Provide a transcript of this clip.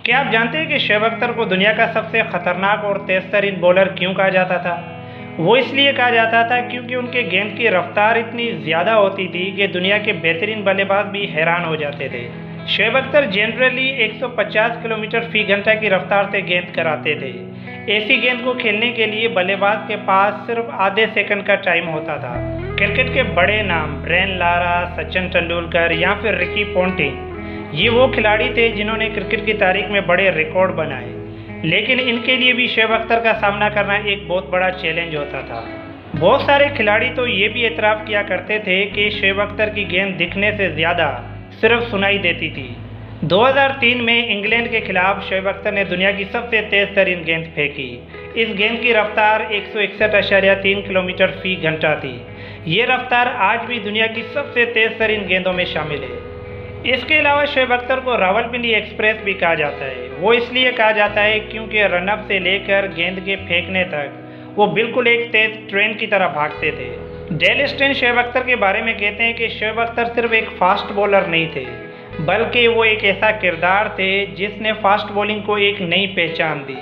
क्या आप जानते हैं कि शोएब अख्तर को दुनिया का सबसे खतरनाक और तेज तरीन बॉलर क्यों कहा जाता था? वो इसलिए कहा जाता था क्योंकि उनके गेंद की रफ्तार इतनी ज़्यादा होती थी कि दुनिया के बेहतरीन बल्लेबाज भी हैरान हो जाते थे। शोएब अख्तर जनरली 150 किलोमीटर फी घंटा की रफ्तार से गेंद कराते थे। ऐसी गेंद को खेलने के लिए बल्लेबाज के पास सिर्फ आधे सेकंड का टाइम होता था। क्रिकेट के बड़े नाम ब्रेन लारा, सचिन तेंदुलकर या फिर रिकी पोंटिंग, ये वो खिलाड़ी थे जिन्होंने क्रिकेट की तारीख में बड़े रिकॉर्ड बनाए, लेकिन इनके लिए भी शोएब अख्तर का सामना करना एक बहुत बड़ा चैलेंज होता था। बहुत सारे खिलाड़ी तो ये भी एतराफ़ किया करते थे कि शोएब अख्तर की गेंद दिखने से ज़्यादा सिर्फ सुनाई देती थी। 2003 में इंग्लैंड के खिलाफ शोएब अख्तर ने दुनिया की सबसे तेज़ तरीन गेंद फेंकी। इस गेंद की रफ्तार 161.3 किलोमीटर फी घंटा थी। ये रफ्तार आज भी दुनिया की सबसे तेज़ तरीन गेंदों में शामिल है। इसके अलावा शोएब अख्तर को रावलपिंडी एक्सप्रेस भी कहा जाता है। वो इसलिए कहा जाता है क्योंकि रनअप से लेकर गेंद के फेंकने तक वो बिल्कुल एक तेज ट्रेन की तरह भागते थे। डेल स्टेन शोएब अख्तर के बारे में कहते हैं कि शोएब अख्तर सिर्फ एक फास्ट बॉलर नहीं थे, बल्कि वो एक ऐसा किरदार थे जिसने फास्ट बॉलिंग को एक नई पहचान दी।